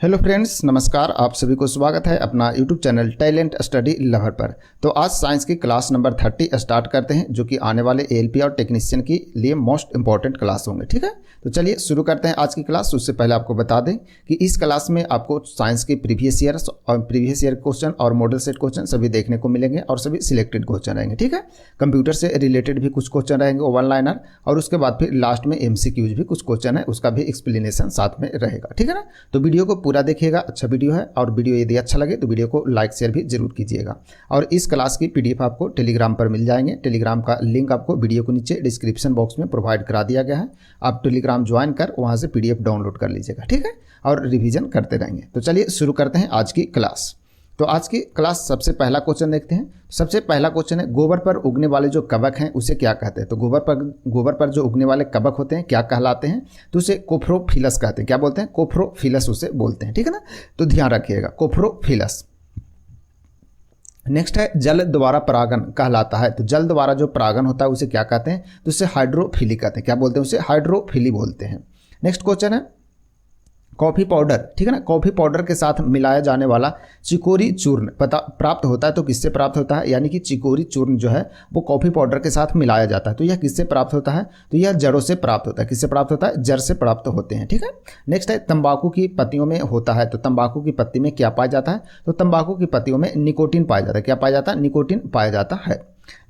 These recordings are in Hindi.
हेलो फ्रेंड्स, नमस्कार। आप सभी को स्वागत है अपना YouTube channel talent study lover पर। तो आज साइंस की क्लास नंबर 30 स्टार्ट करते हैं, जो कि आने वाले एएलपी और टेक्नीशियन के लिए मोस्ट इंपॉर्टेंट क्लास होंगे। ठीक है, तो चलिए शुरू करते हैं आज की क्लास। उससे पहले आपको बता दें कि इस क्लास में आपको साइंस के प्रीवियस ईयर क्वेश्चन और मॉडल सेट क्वेश्चन सभी देखने को मिलेंगे और सभी सिलेक्टेड क्वेश्चन रहेंगे। ठीक है, कंप्यूटर से रिलेटेड भी कुछ क्वेश्चन रहेंगे, वन लाइनर, और उसके बाद फिर लास्ट में MCQs भी कुछ क्वेश्चन है, उसका भी एक्सप्लेनेशन साथ में रहेगा। ठीक है ना, तो वीडियो को पूरा देखिएगा, अच्छा वीडियो है। और वीडियो यदि अच्छा लगे तो वीडियो को लाइक शेयर भी जरूर कीजिएगा। और इस क्लास की PDF आपको टेलीग्राम पर मिल जाएंगे। टेलीग्राम का लिंक आपको वीडियो को नीचे डिस्क्रिप्शन बॉक्स में प्रोवाइड करा दिया गया है। आप टेलीग्राम ज्वाइन कर वहां से PDF डाउनलोड कर लीजिएगा। ठीक है, और रिवीजन करते रहेंगे। तो चलिए शुरू करते हैं आज की क्लास। तो आज की क्लास सबसे पहला क्वेश्चन देखते हैं। सबसे पहला क्वेश्चन है, गोबर पर उगने वाले जो कवक हैं उसे क्या कहते हैं? तो गोबर पर जो उगने वाले कवक होते हैं क्या कहलाते हैं? तो उसे कोप्रोफिलस कहते हैं। क्या बोलते हैं? कोप्रोफिलस उसे बोलते हैं। ठीक है ना, तो ध्यान रखिएगा, कोप्रोफिलस। नेक्स्ट है, जल द्वारा परागन कहलाता है। तो जल द्वारा जो परागन होता है उसे क्या कहते हैं? तो उसे हाइड्रोफिली कहते हैं। क्या बोलते हैं? उसे हाइड्रोफिली बोलते हैं। नेक्स्ट क्वेश्चन है, कॉफ़ी पाउडर, ठीक है ना, कॉफ़ी पाउडर के साथ मिलाया जाने वाला चिकोरी चूर्ण प्राप्त होता है। तो किससे प्राप्त होता है? यानी कि चिकोरी चूर्ण जो है वो कॉफ़ी पाउडर के साथ मिलाया जाता है। तो यह किससे प्राप्त होता है? तो यह जड़ों से प्राप्त होता है। किससे प्राप्त होता है? जड़ से प्राप्त होते हैं। ठीक है, नेक्स्ट है, तंबाकू की पत्तियों में होता है। तो तंबाकू की पत्ती में क्या पाया जाता है? तो तंबाकू की पत्तियों में निकोटीन पाया जाता है। क्या पाया जाता है? निकोटीन पाया जाता है।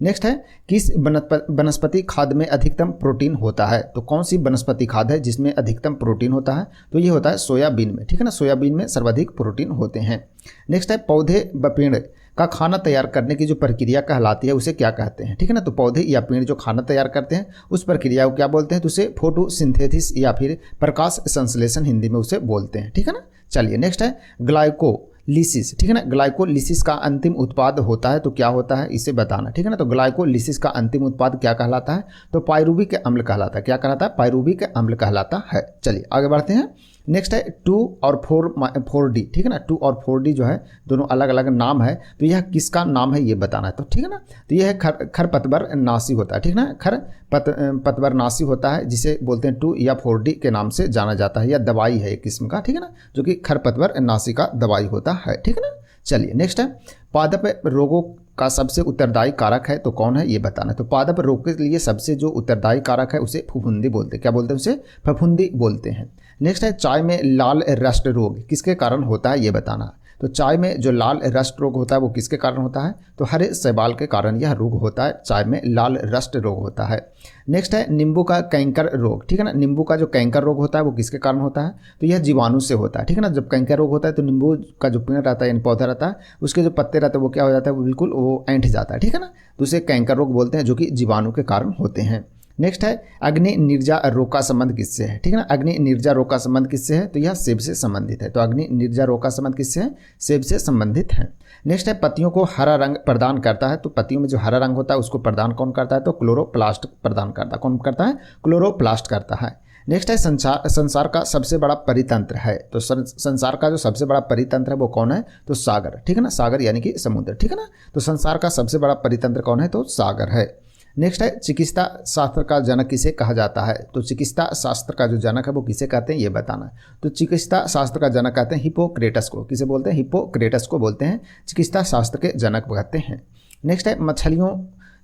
नेक्स्ट है, किस वनस्पति खाद में अधिकतम प्रोटीन होता है? तो कौन सी वनस्पति खाद है जिसमें अधिकतम प्रोटीन होता है? तो ये होता है सोयाबीन में। ठीक है ना, सोयाबीन में सर्वाधिक प्रोटीन होते हैं। नेक्स्ट है, पौधे व पेड़ का खाना तैयार करने की जो प्रक्रिया कहलाती है उसे क्या कहते हैं? ठीक है ना, तो पौधे या पेड़ जो खाना तैयार करते हैं उस प्रक्रिया को क्या बोलते हैं? तो उसे फोटोसिंथेसिस या फिर प्रकाश संश्लेषण हिंदी में उसे बोलते हैं। ठीक है ना, चलिए नेक्स्ट है, ग्लाइकोलिसिस। ठीक है ना, ग्लाइकोलिसिस का अंतिम उत्पाद होता है तो क्या होता है? इसे बताना। ठीक है ना, तो ग्लाइकोलिसिस का अंतिम उत्पाद क्या कहलाता है? तो पाइरुविक अम्ल कहलाता है। क्या कहलाता है? पाइरुविक अम्ल कहलाता है। चलिए आगे बढ़ते हैं। नेक्स्ट है, 2 और 4D। ठीक है ना, 2 और 4D जो है दोनों अलग अलग नाम है, तो यह किसका नाम है ये बताना है। तो ठीक है ना, तो यह खरपतवार नाशी होता है। ठीक है ना, खरपतवार नाशी होता है, जिसे बोलते हैं 2 या 4D के नाम से जाना जाता है। यह दवाई है एक किस्म का। ठीक है ना, जो कि खरपतवार नाशी का दवाई होता है। ठीक है ना, चलिए नेक्स्ट है, पादप रोगों का सबसे उत्तरदायी कारक है तो कौन है ये बताना है। तो पादप रोग के लिए सबसे जो उत्तरदायी कारक है उसे फफूंदी बोलते हैं। क्या बोलते हैं? उसे फफूंदी बोलते हैं। नेक्स्ट है, चाय में लाल रस्ट रोग किसके कारण होता है ये बताना है। तो चाय में जो लाल रस्ट रोग होता है वो किसके कारण होता है? तो हरे शैवाल के कारण यह रोग होता है। चाय में लाल रस्ट रोग होता है। नेक्स्ट है, नींबू का कैंकर रोग। ठीक है ना, नींबू का जो कैंकर रोग होता है वो किसके कारण होता है? तो यह जीवाणु से होता है। ठीक है ना, जब कैंकर रोग होता है तो नींबू का जो पेड़ रहता है यानी पौधा रहता है उसके जो पत्ते रहते हैं वो क्या हो जाता है? वो बिल्कुल वो ऐंठ जाता है। ठीक है ना, तो उसे कैंकर रोग बोलते हैं, जो कि जीवाणु के कारण होते हैं। नेक्स्ट है, अग्नि निर्जा रोग का संबंध किससे है? ठीक है ना, अग्नि निर्जा रोग का संबंध किससे है? तो यह सेब से संबंधित है। तो अग्नि निर्जा रोग का संबंध किससे है? सेब से संबंधित है। नेक्स्ट है, पत्तियों को हरा रंग प्रदान करता है। तो पत्तियों में जो हरा रंग होता है उसको प्रदान कौन करता है? तो क्लोरोप्लास्ट प्रदान करता है। कौन करता है? क्लोरोप्लास्ट करता है। नेक्स्ट है, संसार का सबसे बड़ा परितंत्र है। तो संसार का जो सबसे बड़ा परितंत्र है वो कौन है? तो सागर। ठीक है ना, सागर यानी कि समुद्र। ठीक है ना, तो संसार का सबसे बड़ा परितंत्र कौन है? तो सागर है। नेक्स्ट है, चिकित्सा शास्त्र का जनक किसे कहा जाता है? तो चिकित्सा शास्त्र का जो जनक है वो किसे कहते हैं ये बताना है। तो चिकित्सा शास्त्र का जनक कहते हैं हिप्पोक्रेटस को। किसे बोलते हैं? हिप्पोक्रेटस को बोलते हैं चिकित्सा शास्त्र के जनक कहते हैं। नेक्स्ट है, मछलियों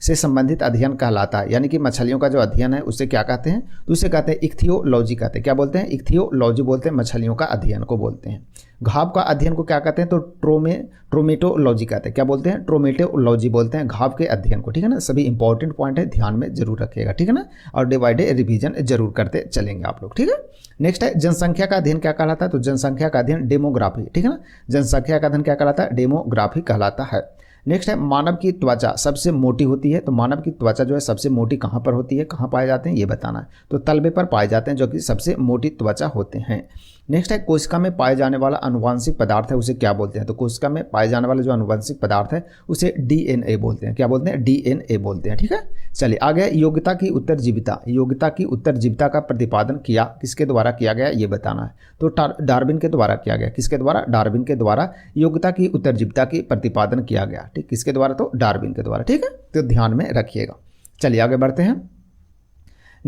से संबंधित अध्ययन कहलाता है। यानी कि मछलियों का जो अध्ययन है उसे क्या कहते हैं? तो उसे कहते हैं इक्थियोलॉजी कहते हैं। क्या बोलते हैं? इक्थियोलॉजी बोलते हैं, मछलियों का अध्ययन को बोलते हैं। घाव का अध्ययन को क्या कहते हैं? तो ट्रोमेटोलॉजी कहते हैं। क्या बोलते हैं? ट्रोमेटोलॉजी बोलते हैं घाव के अध्ययन को। ठीक है ना, सभी इंपॉर्टेंट पॉइंट है, ध्यान में जरूर रखिएगा। ठीक है ना, और डे बाय डे रिवीजन जरूर करते चलेंगे आप लोग। ठीक है, नेक्स्ट है, जनसंख्या का अध्ययन क्या कहलाता है? तो जनसंख्या का अध्ययन डेमोग्राफी। ठीक है ना, जनसंख्या का अध्ययन क्या कहलाता है? डेमोग्राफी कहलाता है। नेक्स्ट है, मानव की त्वचा सबसे मोटी होती है। तो मानव की त्वचा जो है सबसे मोटी कहाँ पर होती है, कहाँ पाए जाते हैं ये बताना है। तो तलबे पर पाए जाते हैं, जो कि सबसे मोटी त्वचा होते हैं। नेक्स्ट है, कोशिका में पाए जाने वाला आनुवांशिक पदार्थ है उसे क्या बोलते हैं? तो कोशिका में पाए जाने वाला जो आनुवांशिक पदार्थ है उसे DNA बोलते हैं। क्या बोलते हैं? DNA बोलते हैं। ठीक है, चलिए आगे, योग्यता की उत्तरजीविता। योग्यता की उत्तरजीविता का प्रतिपादन किया किसके द्वारा किया गया ये बताना है। तो डार्विन के द्वारा किया गया। किसके द्वारा? डार्विन के द्वारा योग्यता की उत्तरजीविता की प्रतिपादन किया गया। ठीक, किसके द्वारा? तो डार्विन के द्वारा। ठीक है, तो ध्यान में रखिएगा। चलिए आगे बढ़ते हैं।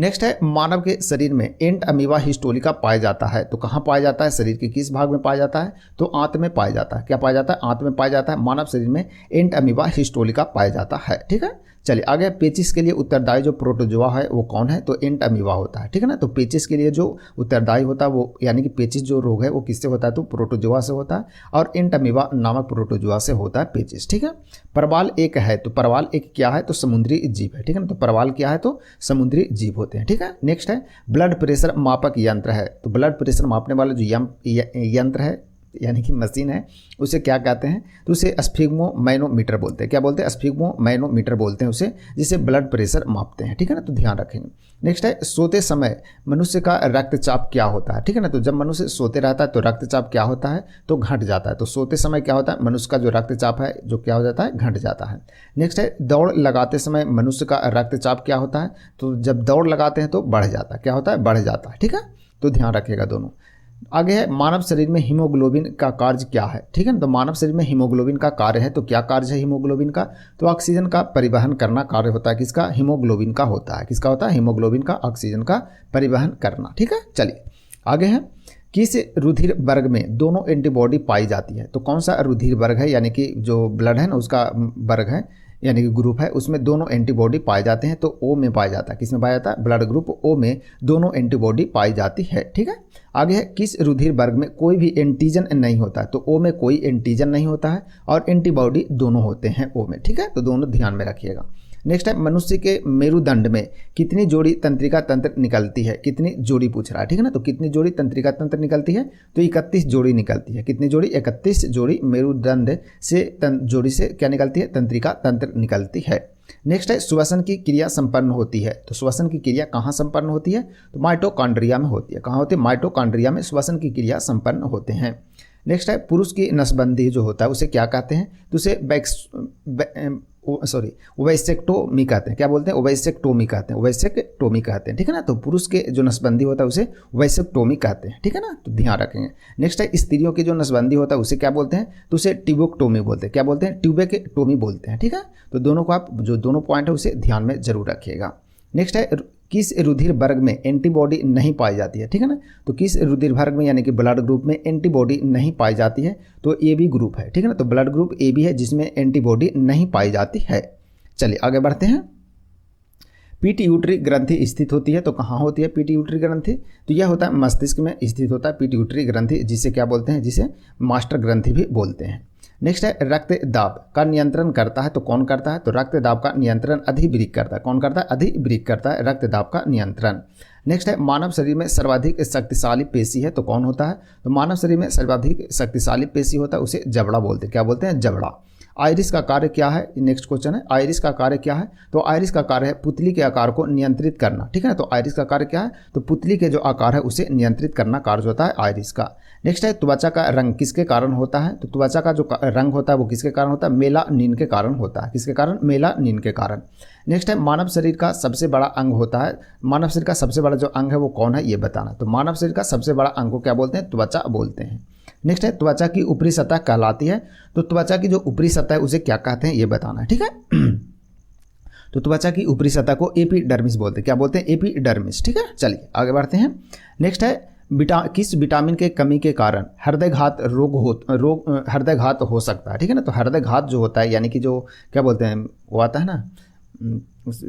नेक्स्ट है मानव के शरीर में एंट अमीबा हिस्टोलिका पाया जाता है। तो कहाँ पाया जाता है, शरीर के किस भाग में पाया जाता है, तो आंत में पाया जाता है। क्या पाया जाता है, आंत में पाया जाता है। मानव शरीर में एंट अमीबा हिस्टोलिका पाया जाता है। ठीक है, चलिए आगे। पेचिस के लिए उत्तरदायी जो प्रोटोजोआ है वो कौन है, तो एंट अमीबा होता है। ठीक है ना, तो पेचिस के लिए जो उत्तरदायी होता है वो यानी कि पेचिस जो रोग है वो किससे होता है, तो प्रोटोजोआ से होता है और एंट अमीबा नामक प्रोटोजोआ से होता है पेचिस। ठीक है, परवाल एक है, तो परवाल एक क्या है, तो समुद्री जीव है। ठीक है ना, तो परवाल क्या है, तो समुद्री जीव होते हैं। ठीक है, नेक्स्ट है ब्लड प्रेशर मापक यंत्र है। तो ब्लड प्रेशर मापने वाला जो यंत्र है यानी कि मशीन है उसे क्या कहते हैं, तो उसे स्फिग्मोमैनोमीटर बोलते हैं। क्या बोलते हैं, स्फिग्मोमैनोमीटर बोलते हैं उसे, जिसे ब्लड प्रेशर मापते हैं। ठीक है ना, तो ध्यान रखेंगे। नेक्स्ट है सोते समय मनुष्य का रक्तचाप क्या होता है। ठीक है ना, तो जब मनुष्य सोते रहता है तो रक्तचाप क्या होता है, तो घट जाता है। तो सोते समय क्या होता है, मनुष्य का जो रक्तचाप है जो क्या हो जाता है, घट जाता है। नेक्स्ट है दौड़ लगाते समय मनुष्य का रक्तचाप क्या होता है, तो जब दौड़ लगाते हैं तो बढ़ जाता है। क्या होता है, बढ़ जाता है। ठीक है, तो ध्यान रखिएगा दोनों। आगे है मानव शरीर में हीमोग्लोबिन का कार्य क्या है। ठीक है ना, तो मानव शरीर में हीमोग्लोबिन का कार्य है, तो क्या कार्य है हीमोग्लोबिन का, तो ऑक्सीजन का परिवहन करना कार्य होता है। किसका, हीमोग्लोबिन का होता है। किसका होता है, हीमोग्लोबिन का, ऑक्सीजन का परिवहन करना। ठीक है, चलिए आगे है किस रुधिर वर्ग में दोनों एंटीबॉडी पाई जाती है। तो कौन सा रुधिर वर्ग है, यानी कि जो ब्लड है ना उसका वर्ग है यानी कि ग्रुप है, उसमें दोनों एंटीबॉडी पाए जाते हैं, तो ओ में पाया जाता है। किस में पाया जाता है, ब्लड ग्रुप ओ में दोनों एंटीबॉडी पाई जाती है। ठीक है, आगे है किस रुधिर वर्ग में कोई भी एंटीजन नहीं होता है। तो ओ में कोई एंटीजन नहीं होता है और एंटीबॉडी दोनों होते हैं ओ में। ठीक है, तो दोनों ध्यान में रखिएगा। नेक्स्ट है मनुष्य के मेरुदंड में कितनी जोड़ी तंत्रिका तंत्र निकलती है। कितनी जोड़ी पूछ रहा है, ठीक है ना, तो कितनी जोड़ी तंत्रिका तंत्र निकलती है, तो 31 जोड़ी निकलती है। कितनी जोड़ी, 31 जोड़ी मेरुदंड से जोड़ी से क्या निकलती है, तंत्रिका तंत्र निकलती है। नेक्स्ट है श्वसन की क्रिया संपन्न होती है। तो श्वसन की क्रिया कहाँ संपन्न होती है, तो माइटोकॉन्ड्रिया में होती है। कहाँ होती है, माइटोकॉन्ड्रिया में श्वसन की क्रिया संपन्न होते हैं। नेक्स्ट है पुरुष की नसबंदी जो होता है उसे क्या कहते हैं, तो उसे ओवैसेक्टोमी कहते हैं। क्या बोलते हैं, ओवैसेक्टोमी कहते हैं, ओवैसेक्टोमी कहते हैं। ठीक है ना, तो पुरुष के जो नसबंदी होता है उसे ओवैसेक्टोमी कहते हैं। ठीक है ना, तो ध्यान रखेंगे। नेक्स्ट है स्त्रियों की जो नसबंदी होता है उसे क्या बोलते हैं, तो उसे ट्यूबेक्टोमी बोलते हैं। क्या बोलते हैं, ट्यूबेक्टोमी बोलते हैं। ठीक है, तो दोनों को आप जो दोनों पॉइंट है उसे ध्यान में जरूर रखिएगा। नेक्स्ट है किस रुधिर वर्ग में एंटीबॉडी नहीं पाई जाती है। ठीक है ना, तो किस रुधिर वर्ग में यानी कि ब्लड ग्रुप में एंटीबॉडी नहीं पाई जाती है, तो ए बी ग्रुप है। ठीक है ना, तो ब्लड ग्रुप ए बी है जिसमें एंटीबॉडी नहीं पाई जाती है। चलिए आगे बढ़ते हैं। पीट्यूटरी ग्रंथि स्थित होती है, तो कहाँ होती है पीट्यूटरी ग्रंथि, तो यह होता है मस्तिष्क में स्थित होता है पीट्यूटरी ग्रंथि, जिसे क्या बोलते हैं, जिसे मास्टर ग्रंथि भी बोलते हैं। नेक्स्ट है रक्त दाब का नियंत्रण करता है, तो कौन करता है, तो रक्त दाब का नियंत्रण अधिवृक्क करता है। कौन करता है, अधिवृक्क करता है रक्त दाब का नियंत्रण। नेक्स्ट है मानव शरीर में सर्वाधिक शक्तिशाली पेशी है, तो कौन होता है, तो मानव शरीर में सर्वाधिक शक्तिशाली पेशी होता है उसे जबड़ा बोलते हैं। क्या बोलते हैं, जबड़ा। आइरिस का कार्य क्या है, नेक्स्ट क्वेश्चन है आइरिस का कार्य क्या है, तो आइरिस का कार्य है पुतली के आकार को नियंत्रित करना। ठीक है ना, तो आइरिस का कार्य क्या है, तो पुतली के जो आकार है उसे नियंत्रित करना कार्य होता है आइरिस का। नेक्स्ट है त्वचा का रंग किसके कारण होता है, तो त्वचा का जो रंग होता है वो किसके कारण होता है, मेलानिन के कारण होता है। किसके कारण, मेलानिन के कारण। नेक्स्ट है मानव शरीर का सबसे बड़ा अंग होता है, मानव शरीर का सबसे बड़ा जो अंग है वो कौन है ये बताना। तो मानव शरीर का सबसे बड़ा अंग को क्या बोलते हैं, त्वचा बोलते हैं। नेक्स्ट है त्वचा की ऊपरी सतह कहलाती है, तो त्वचा की जो ऊपरी सतह है उसे क्या कहते हैं ये बताना है। ठीक है, तो त्वचा की ऊपरी सतह को एपिडर्मिस बोलते हैं। क्या बोलते हैं, एपिडर्मिस। ठीक है, चलिए आगे बढ़ते हैं। नेक्स्ट है किस विटामिन के कमी के कारण हृदयघात हृदयघात हो सकता है। ठीक है ना, तो हृदयघात जो होता है यानी कि जो क्या बोलते हैं वो आता है ना, उस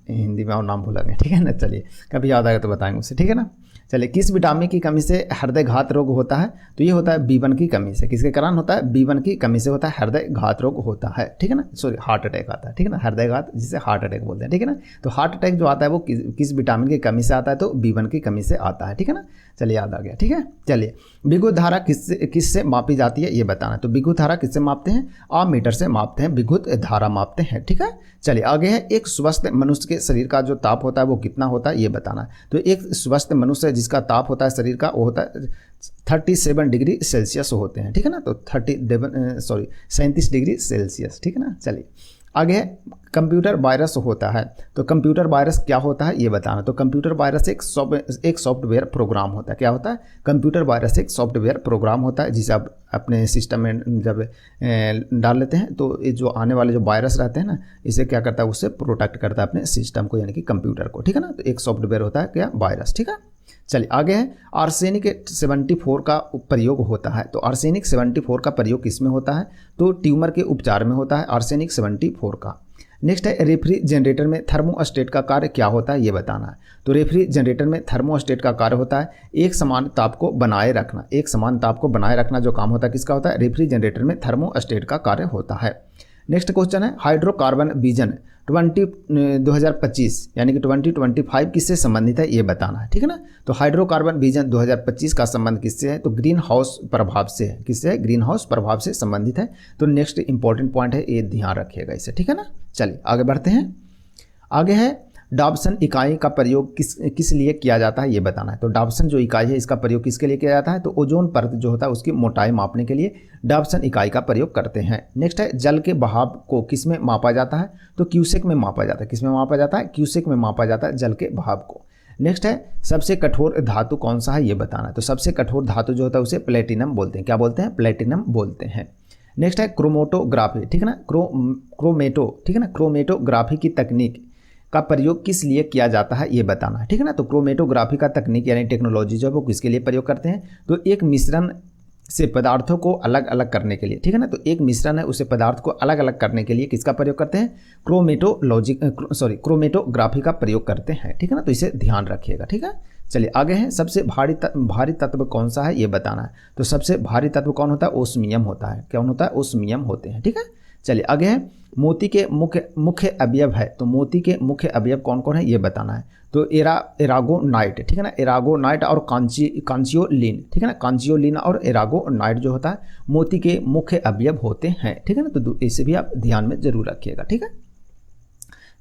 हिंदी में और नाम भूला गया। ठीक है ना, चलिए कभी याद आएगा तो बताएंगे उसे। ठीक है ना, चलिए किस विटामिन की कमी से हृदयघात रोग होता है, तो ये होता है B1 की कमी से। किसके कारण होता है, B1 की कमी से होता है हृदयघात रोग होता है। ठीक है ना, सॉरी हार्ट अटैक आता है। ठीक है ना, हृदयघात जिसे हार्ट अटैक बोलते हैं। ठीक है ना, तो हार्ट अटैक जो आता है वो किस विटामिन की कमी से आता है, तो B1 की कमी से आता है। ठीक है ना, चलिए याद आ गया। ठीक है, चलिए विद्युत धारा किससे मापी जाती है ये बताना। तो विद्युत धारा किससे मापते हैं, अमीटर से मापते हैं, विद्युत धारा मापते हैं। ठीक है, चलिए आगे है एक स्वस्थ मनुष्य के शरीर का जो ताप होता है वो कितना होता है ये बताना है। तो एक स्वस्थ मनुष्य जिसका ताप होता है शरीर का वो होता है 37 डिग्री सेल्सियस होते हैं। ठीक है ना, तो 37 डिग्री सेल्सियस। ठीक है ना, चलिए आगे है कंप्यूटर वायरस होता है, तो कंप्यूटर वायरस क्या होता है ये बताना। तो कंप्यूटर वायरस एक सॉफ्टवेयर प्रोग्राम होता है। क्या होता है? कंप्यूटर वायरस एक सॉफ्टवेयर प्रोग्राम होता है जिसे आप अपने सिस्टम में जब डाल लेते हैं तो ये जो आने वाले जो वायरस रहते हैं ना, इसे क्या करता है, उससे प्रोटेक्ट करता है अपने सिस्टम को, यानी कि कंप्यूटर को। ठीक है ना, तो एक सॉफ्टवेयर होता है क्या, वायरस। ठीक है, चलिए आगे है आर्सेनिक 74 का प्रयोग होता है। तो आर्सेनिक 74 का प्रयोग किस में होता है? तो ट्यूमर के उपचार में होता है आर्सेनिक 74 का। नेक्स्ट है रेफ्रिजरेटर में थर्मोस्टेट का कार्य क्या होता है ये बताना है। तो रेफ्रिजरेटर में थर्मोस्टेट का कार्य होता है एक समान ताप को बनाए रखना। एक समान ताप को बनाए रखना जो काम होता है किसका होता है? रेफ्रिजरेटर में थर्मोस्टेट का कार्य होता है। नेक्स्ट क्वेश्चन है हाइड्रोकार्बन विजन 2025 यानी कि 2025 किससे संबंधित है ये बताना है। ठीक है ना, तो हाइड्रोकार्बन विजन 2025 का संबंध किससे है? तो ग्रीन हाउस प्रभाव से है। किससे है? ग्रीन हाउस प्रभाव से संबंधित है। तो नेक्स्ट इंपॉर्टेंट पॉइंट है, ये ध्यान रखिएगा इसे। ठीक है ना, चलिए आगे बढ़ते हैं। आगे है डॉप्सन इकाई का प्रयोग किस लिए किया जाता है ये बताना है। तो डॉप्सन जो इकाई है इसका प्रयोग किसके लिए किया जाता है? तो ओजोन परत जो होता है उसकी मोटाई मापने के लिए डॉप्सन इकाई का प्रयोग करते हैं। नेक्स्ट है जल के बहाव को किस में मापा जाता है? तो क्यूसेक में मापा जाता है। किस में मापा जाता है? क्यूसेक में मापा जाता है जल के बहाव को। नेक्स्ट है सबसे कठोर धातु कौन सा है ये बताना है। तो सबसे कठोर धातु जो होता है उसे प्लेटिनम बोलते हैं। क्या बोलते हैं? प्लेटिनम बोलते हैं। नेक्स्ट है क्रोमेटोग्राफी। ठीक है ना, ठीक है ना, क्रोमेटोग्राफी की तकनीक का प्रयोग किस लिए किया जाता है ये बताना है। ठीक है ना, तो क्रोमेटोग्राफी का तकनीक यानी टेक्नोलॉजी जो है वो किसके लिए प्रयोग करते हैं? तो एक मिश्रण से पदार्थों को अलग अलग करने के लिए। ठीक है ना, तो एक मिश्रण है उसे पदार्थ को अलग अलग करने के लिए किसका प्रयोग करते हैं? क्रोमेटोग्राफी का प्रयोग करते हैं। ठीक है ना, तो इसे ध्यान रखिएगा। ठीक है, चलिए आगे है सबसे भारी तत्व कौन सा है ये बताना है। तो सबसे भारी तत्व कौन होता है? ओस्मियम होता है। कौन होता है? ओस्मियम होते हैं। ठीक है, चलिए आगे है मोती के मुख्य अवयव है। तो मोती के मुख्य अवयव कौन कौन है ये बताना है। तो एरागोनाइट। ठीक है ना, एरागोनाइट और कांचियोलिन। ठीक है ना, कांचियोलिन और एरागोनाइट जो होता है मोती के मुख्य अवयव होते हैं। ठीक है ना, तो इसे भी आप ध्यान में जरूर रखिएगा। ठीक है,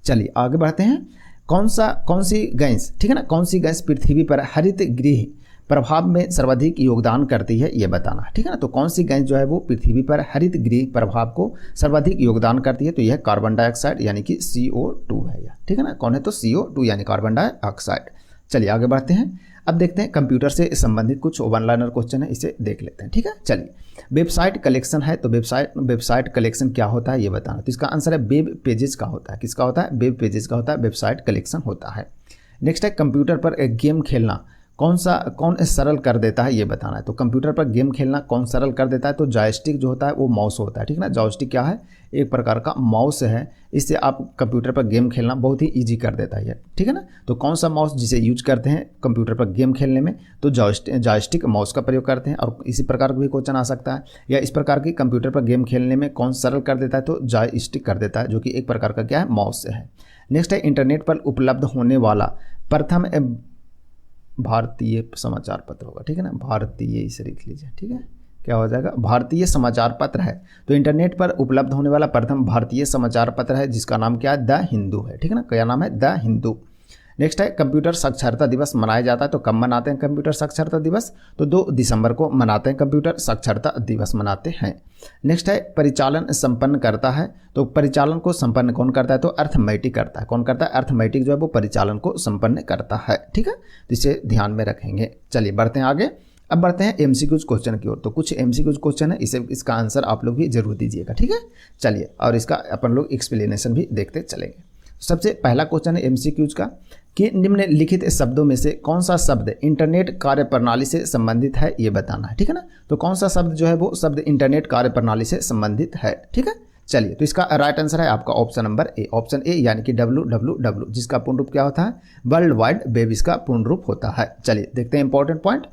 चलिए आगे बढ़ते हैं। कौन सी गैस, ठीक है ना, कौन सी गैस पृथ्वी पर हरित गृह प्रभाव में सर्वाधिक योगदान करती है ये बताना है। ठीक है ना, तो कौन सी गैस जो है वो पृथ्वी पर हरित गृह प्रभाव को सर्वाधिक योगदान करती है? तो यह कार्बन डाइऑक्साइड यानी कि CO2 है यह। ठीक है ना, कौन है? तो CO2 यानी कार्बन डाइऑक्साइड। चलिए आगे बढ़ते हैं। अब देखते हैं कंप्यूटर से संबंधित कुछ वन लाइनर क्वेश्चन है, इसे देख लेते हैं। ठीक है, चलिए वेबसाइट कलेक्शन है। तो वेबसाइट कलेक्शन क्या होता है ये बताना। तो इसका आंसर है वेब पेजेस का होता है। किसका होता है? वेब पेजेस का होता है, वेबसाइट कलेक्शन होता है। नेक्स्ट है कंप्यूटर पर एक गेम खेलना कौन सरल कर देता है ये बताना है। तो कंप्यूटर पर गेम खेलना कौन सरल कर देता है? तो जॉयस्टिक जो होता है वो माउस होता है। ठीक है ना, जॉयस्टिक क्या है? एक प्रकार का माउस है। इससे आप कंप्यूटर पर गेम खेलना बहुत ही ईजी कर देता है। ठीक है ना, तो कौन सा माउस जिसे यूज करते हैं कंप्यूटर पर गेम खेलने में? तो जॉयस्टिक माउस का प्रयोग करते हैं। और इसी प्रकार का भी क्वेश्चन आ सकता है, या इस प्रकार की कंप्यूटर पर गेम खेलने में कौन सरल कर देता है? तो जॉयस्टिक कर देता है, जो कि एक प्रकार का क्या है? माउस है। नेक्स्ट है इंटरनेट पर उपलब्ध होने वाला प्रथम भारतीय समाचार पत्र होगा। ठीक है ना, भारतीय इसे लिख लीजिए। ठीक है, क्या हो जाएगा? भारतीय समाचार पत्र है। तो इंटरनेट पर उपलब्ध होने वाला प्रथम भारतीय समाचार पत्र है जिसका नाम क्या है? द हिंदू है। ठीक है ना, क्या नाम है? द हिंदू। नेक्स्ट है कंप्यूटर साक्षरता दिवस मनाया जाता है। तो कब मनाते हैं कंप्यूटर साक्षरता दिवस? तो 2 दिसंबर को मनाते हैं, कंप्यूटर साक्षरता दिवस मनाते हैं। नेक्स्ट है परिचालन संपन्न करता है। तो परिचालन को संपन्न कौन करता है? तो अर्थमेटिक करता है। कौन करता है? अर्थमेटिक जो है वो परिचालन को संपन्न करता है। ठीक है, तो इसे ध्यान में रखेंगे। चलिए बढ़ते हैं आगे। अब बढ़ते हैं MCQs क्वेश्चन की ओर। तो कुछ MCQs क्वेश्चन है, इसका आंसर आप लोग भी जरूर दीजिएगा। ठीक है, चलिए और इसका अपन लोग एक्सप्लेनेशन भी देखते चलेंगे। सबसे पहला क्वेश्चन है MCQs का कि निम्नलिखित शब्दों में से कौन सा शब्द इंटरनेट कार्यप्रणाली से संबंधित है ये बताना है। ठीक है ना, तो कौन सा शब्द जो है वो शब्द इंटरनेट कार्यप्रणाली से संबंधित है। ठीक है, चलिए तो इसका राइट आंसर है आपका option number A. Option A यानी कि WWW, जिसका पूर्ण रूप क्या होता है? वर्ल्ड वाइड वेब इसका पूर्ण रूप होता है। चलिए देखते हैं इंपॉर्टेंट पॉइंट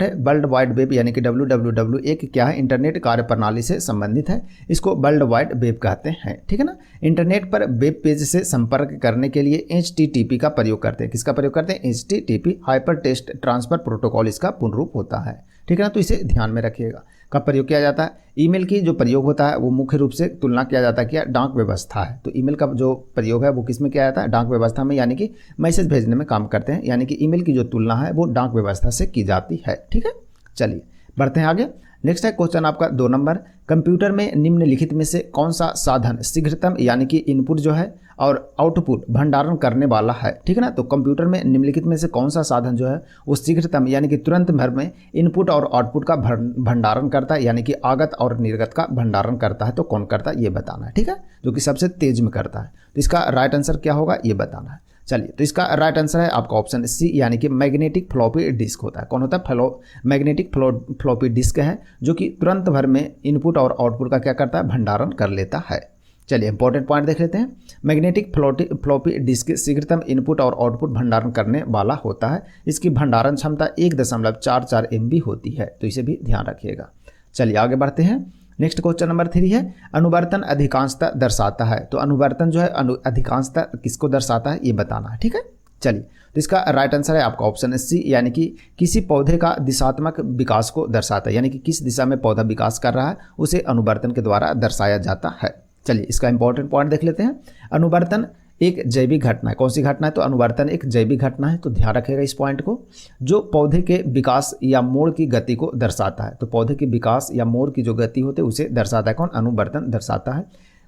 है वर्ल्ड वाइड वेब यानी कि WWW एक क्या है? इंटरनेट कार्यप्रणाली से संबंधित है, इसको वर्ल्ड वाइड वेब कहते हैं। ठीक है ना, इंटरनेट पर वेब पेज से संपर्क करने के लिए HTTP का प्रयोग करते हैं। किसका प्रयोग करते हैं? HTTP hyper text transfer protocol इसका पूर्ण रूप होता है। ठीक है ना, तो इसे ध्यान में रखिएगा। कब प्रयोग किया जाता है? ईमेल की जो प्रयोग होता है वो मुख्य रूप से तुलना किया जाता है क्या? डाक व्यवस्था है। तो ईमेल का जो प्रयोग है वो किस में किया जाता है? डाक व्यवस्था में, यानी कि मैसेज भेजने में काम करते हैं। यानी कि ईमेल की जो तुलना है वो डाक व्यवस्था से की जाती है। ठीक है, चलिए बढ़ते हैं आगे। नेक्स्ट है क्वेश्चन आपका 2 नंबर, कंप्यूटर में निम्नलिखित में से कौन सा साधन शीघ्रतम यानी कि इनपुट जो है और आउटपुट भंडारण करने वाला है, ठीक है ना। तो कंप्यूटर में निम्नलिखित में से कौन सा साधन जो है वो शीघ्रतम यानी कि तुरंत भर में इनपुट और आउटपुट का भंडारण करता है, यानी कि आगत और निर्गत का भंडारण करता है। तो कौन करता है ये बताना है, ठीक है, जो कि सबसे तेज में करता है। तो इसका राइट आंसर क्या होगा ये बताना है। चलिए, तो इसका राइट आंसर है आपका ऑप्शन सी, यानी कि मैग्नेटिक फ्लॉपी डिस्क होता है। कौन होता है? मैग्नेटिक फ्लॉपी डिस्क है, जो कि तुरंत भर में इनपुट और आउटपुट का क्या करता है? भंडारण कर लेता है। चलिए इंपॉर्टेंट पॉइंट देख लेते हैं। मैग्नेटिक फ्लॉपी डिस्क शीघ्रतम इनपुट और आउटपुट भंडारण करने वाला होता है। इसकी भंडारण क्षमता 1.44 MB होती है, तो इसे भी ध्यान रखिएगा। चलिए आगे बढ़ते हैं। नेक्स्ट क्वेश्चन नंबर 3 है, अनुवर्तन अधिकांशता दर्शाता है। तो अनुवर्तन जो है अधिकांशता किसको दर्शाता है ये बताना है, ठीक है। चलिए, तो इसका राइट आंसर है आपका ऑप्शन सी, यानी कि किसी पौधे का दिशात्मक विकास को दर्शाता है, यानी कि किस दिशा में पौधा विकास कर रहा है उसे अनुवर्तन के द्वारा दर्शाया जाता है। चलिए इसका इंपॉर्टेंट पॉइंट देख लेते हैं। अनुवर्तन एक जैविक घटना है। कौन सी घटना है? तो अनुवर्तन एक जैविक घटना है, तो ध्यान रखिएगा इस पॉइंट को, जो पौधे के विकास या मोड़ की गति को दर्शाता है। तो पौधे के विकास या मोड़ की जो गति होती है उसे दर्शाता है कौन? अनुवर्तन दर्शाता है।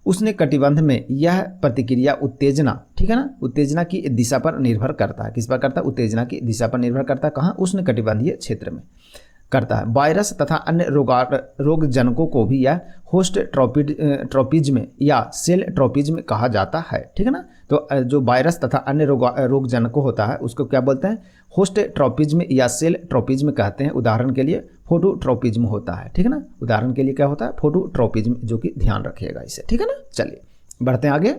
उसने कटिबंध में यह प्रतिक्रिया उत्तेजना, ठीक है ना, उत्तेजना की दिशा पर निर्भर करता है। किस पर करता है? उत्तेजना की दिशा पर निर्भर करता है। कहाँ? उष्ण कटिबंधीय क्षेत्र में करता है। वायरस तथा अन्य रोगजनकों को भी यह होस्ट ट्रोपिज्म या सेल ट्रोपिज्म कहा जाता है, ठीक है ना। तो जो वायरस तथा अन्य रोगजनकों होता है उसको क्या बोलते हैं? होस्ट ट्रोपिज्म या सेल ट्रोपिज्म कहते हैं। उदाहरण के लिए फोटोट्रोपिज्म होता है, ठीक है ना। उदाहरण के लिए क्या होता है? फोटोट्रोपिज्म, जो कि ध्यान रखिएगा इसे, ठीक है ना। चलिए बढ़ते हैं आगे।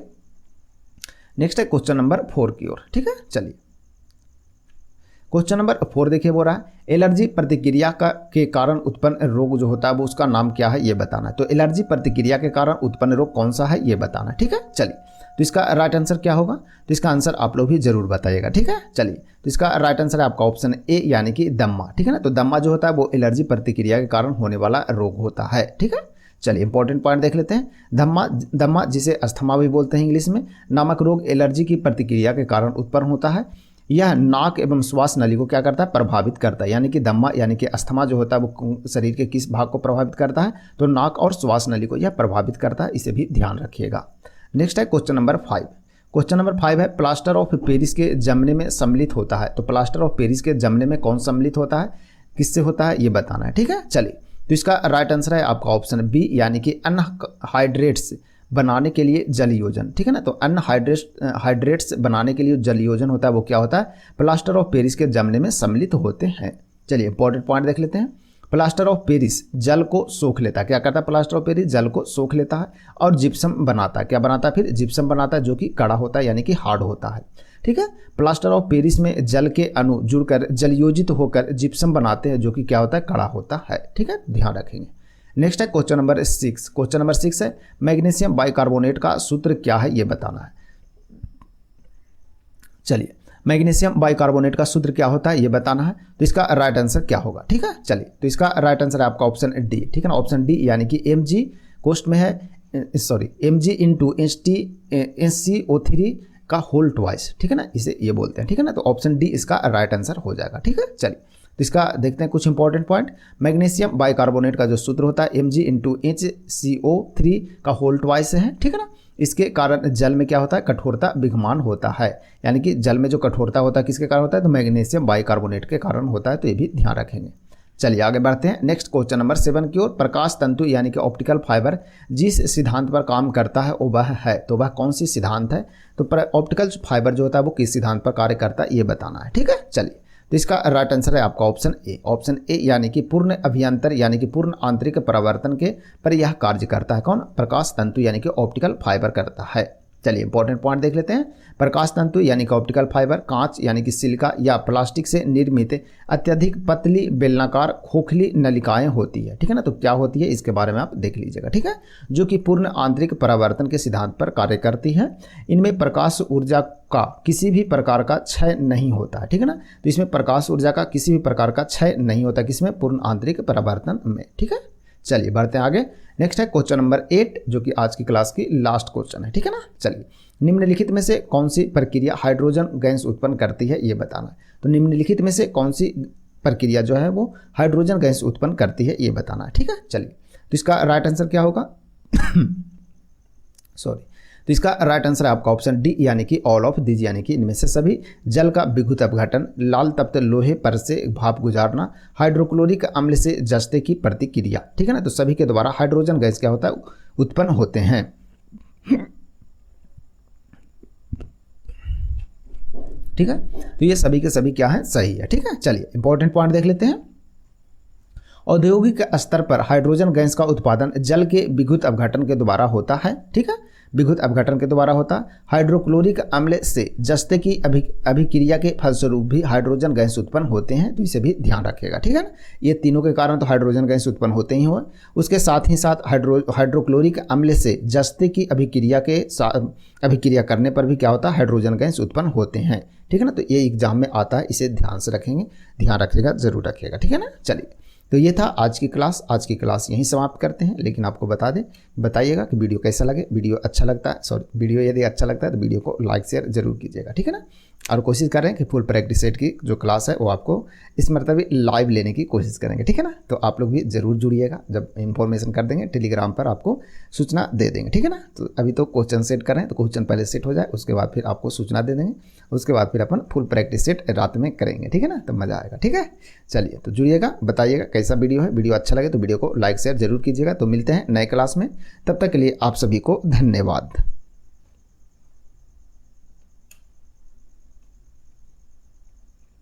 नेक्स्ट है क्वेश्चन नंबर 4 की ओर, ठीक है। चलिए क्वेश्चन नंबर 4 देखिए, बोल रहा है एलर्जी प्रतिक्रिया के कारण उत्पन्न रोग जो होता है वो उसका नाम क्या है ये बताना है। तो एलर्जी प्रतिक्रिया के कारण उत्पन्न रोग कौन सा है ये बताना है, ठीक है। चलिए, तो इसका राइट आंसर क्या होगा? तो इसका आंसर आप लोग भी जरूर बताइएगा, ठीक है। चलिए, तो इसका राइट आंसर है आपका ऑप्शन ए, यानी कि दम्मा, ठीक है ना। तो दम्मा जो होता है वो एलर्जी प्रतिक्रिया के कारण होने वाला रोग होता है, ठीक है। चलिए इंपॉर्टेंट पॉइंट देख लेते हैं। दम्मा जिसे अस्थमा भी बोलते हैं इंग्लिश में, नामक रोग एलर्जी की प्रतिक्रिया के कारण उत्पन्न होता है। यह नाक एवं श्वास नली को क्या करता है? प्रभावित करता है। यानी कि दम्मा यानी कि अस्थमा जो होता है वो शरीर के किस भाग को प्रभावित करता है? तो नाक और श्वास नली को यह प्रभावित करता है, इसे भी ध्यान रखिएगा। नेक्स्ट है क्वेश्चन नंबर 5। क्वेश्चन नंबर 5 है, प्लास्टर ऑफ पेरिस के जमने में सम्मिलित होता है। तो प्लास्टर ऑफ पेरिस के जमने में कौन सम्मिलित होता है, किससे होता है ये बताना है, ठीक है। चलिए, तो इसका राइट आंसर है आपका ऑप्शन बी, यानी कि अनहाइड्रेट्स बनाने के लिए जल योजन, ठीक है ना। तो अनहाइड्रेट्स बनाने के लिए जल योजन होता है वो क्या होता है? प्लास्टर ऑफ पेरिस के जमने में सम्मिलित होते हैं। चलिए इंपॉर्टेंट पॉइंट देख लेते हैं। प्लास्टर ऑफ पेरिस जल को सोख लेता है। क्या करता है? प्लास्टर ऑफ पेरिस जल को सोख लेता है और जिप्सम बनाता है। क्या बनाता है? फिर जिप्सम बनाता है, जो कि कड़ा होता है, यानी कि हार्ड होता है, ठीक है। प्लास्टर ऑफ पेरिस में जल के अणु जुड़कर जलयोजित होकर जिप्सम बनाते हैं, जो कि क्या होता है? कड़ा होता है, ठीक है, ध्यान रखेंगे। नेक्स्ट है क्वेश्चन नंबर 6। क्वेश्चन नंबर 6 है, मैग्नीशियम बाइकार्बोनेट का सूत्र क्या है ये बताना है। चलिए, मैग्नीशियम बाइकार्बोनेट का सूत्र क्या होता है ये बताना है। तो इसका राइट आंसर क्या होगा, ठीक है। चलिए, तो इसका राइट आंसर है आपका ऑप्शन डी, ठीक है ना। ऑप्शन डी, यानी कि Mg कोष्ट में है, Mg × HCO3 का होल ट्वाइस, ठीक है ना, इसे ये बोलते हैं, ठीक है ना। तो ऑप्शन डी इसका राइट आंसर हो जाएगा, ठीक है। चलिए, तो इसका देखते हैं कुछ इंपॉर्टेंट पॉइंट। मैग्नीशियम बाइकार्बोनेट का जो सूत्र होता है Mg × HCO3 का होल ट्वाइस है, ठीक है ना। इसके कारण जल में क्या होता है? कठोरता विद्यमान होता है, यानी कि जल में जो कठोरता होता है किसके कारण होता है? तो मैग्नीशियम बाइकार्बोनेट के कारण होता है, तो ये भी ध्यान रखेंगे। चलिए आगे बढ़ते हैं। नेक्स्ट क्वेश्चन नंबर 7 की ओर। प्रकाश तंतु यानी कि ऑप्टिकल फाइबर जिस सिद्धांत पर काम करता है वो वह है, तो वह कौन सी सिद्धांत है? तो ऑप्टिकल फाइबर जो होता है वो किस सिद्धांत पर कार्य करता है ये बताना है, ठीक है। चलिए, तो इसका राइट आंसर है आपका ऑप्शन ए। ऑप्शन ए, यानी कि पूर्ण अभियंतर यानी कि पूर्ण आंतरिक परावर्तन के पर यह कार्य करता है। कौन? प्रकाश तंतु यानी कि ऑप्टिकल फाइबर करता है। चलिए इंपॉर्टेंट पॉइंट देख लेते हैं। प्रकाश तंतु यानी कि ऑप्टिकल फाइबर कांच यानी कि सिलिका या प्लास्टिक से निर्मित अत्यधिक पतली बेलनाकार खोखली नलिकाएं होती है, ठीक है ना। तो क्या होती है इसके बारे में आप देख लीजिएगा, ठीक है, जो कि पूर्ण आंतरिक परावर्तन के सिद्धांत पर कार्य करती है। इनमें प्रकाश ऊर्जा का किसी भी प्रकार का क्षय नहीं होता है, ठीक है ना। तो इसमें प्रकाश ऊर्जा का किसी भी प्रकार का क्षय नहीं होता, किसमें? पूर्ण आंतरिक परावर्तन में, ठीक है। चलिए बढ़ते हैं आगे। नेक्स्ट है क्वेश्चन नंबर 8, जो कि आज की क्लास की लास्ट क्वेश्चन है, ठीक है ना। चलिए, निम्नलिखित में से कौन सी प्रक्रिया हाइड्रोजन गैस उत्पन्न करती है ये बताना है। तो निम्नलिखित में से कौन सी प्रक्रिया जो है वो हाइड्रोजन गैस उत्पन्न करती है, ये बताना है। ठीक है, चलिए तो इसका राइट आंसर क्या होगा? सॉरी, तो इसका राइट आंसर है आपका ऑप्शन डी, यानी कि ऑल ऑफ दीज, यानी कि इनमें से सभी। जल का विद्युत अपघटन, लाल तप्त लोहे पर से भाप गुजारना, हाइड्रोक्लोरिक अम्ल से जस्ते की प्रतिक्रिया। ठीक है ना, तो सभी के द्वारा हाइड्रोजन गैस क्या होता है? उत्पन्न होते हैं। ठीक है, तो ये सभी के सभी क्या है? सही है। ठीक है, चलिए इंपॉर्टेंट पॉइंट देख लेते हैं। औद्योगिक स्तर पर हाइड्रोजन गैस का उत्पादन जल के विद्युत अपघटन के द्वारा होता है। ठीक है, विद्युत अपघटन के द्वारा होता। हाइड्रोक्लोरिक अम्ल से जस्ते की अभिक्रिया के फलस्वरूप भी हाइड्रोजन गैस उत्पन्न होते हैं, तो इसे भी ध्यान रखिएगा। ठीक है ना, ये तीनों के कारण तो हाइड्रोजन गैस उत्पन्न होते ही हुए। उसके साथ ही साथ हाइड्रोक्लोरिक अम्ल से जस्ते की अभिक्रिया करने पर भी क्या होता है? हाइड्रोजन गैस उत्पन्न होते हैं। ठीक है ना, तो ये एग्जाम में आता है, इसे ध्यान से रखेंगे, ध्यान रखिएगा, जरूर रखिएगा। ठीक है ना, चलिए तो ये था आज की क्लास। आज की क्लास यहीं समाप्त करते हैं, लेकिन आपको बताइएगा कि वीडियो कैसा लगे। वीडियो अच्छा लगता है, सॉरी, वीडियो यदि अच्छा लगता है तो वीडियो को लाइक शेयर जरूर कीजिएगा। ठीक है ना, और कोशिश कर रहे हैं कि फुल प्रैक्टिस सेट की जो क्लास है वो आपको इस मरतबे लाइव लेने की कोशिश करेंगे। ठीक है ना, तो आप लोग भी जरूर जुड़िएगा। जब इन्फॉर्मेशन कर देंगे टेलीग्राम पर आपको सूचना दे देंगे। ठीक है ना, तो अभी तो क्वेश्चन सेट करें, तो क्वेश्चन पहले सेट हो जाए, उसके बाद फिर आपको सूचना दे देंगे, उसके बाद फिर अपन फुल प्रैक्टिस सेट रात में करेंगे। ठीक है ना, तो मज़ा आएगा। ठीक है, चलिए तो जुड़िएगा, बताइएगा कैसा वीडियो है। वीडियो अच्छा लगे तो वीडियो को लाइक शेयर जरूर कीजिएगा। तो मिलते हैं नए क्लास में, तब तक के लिए आप सभी को धन्यवाद।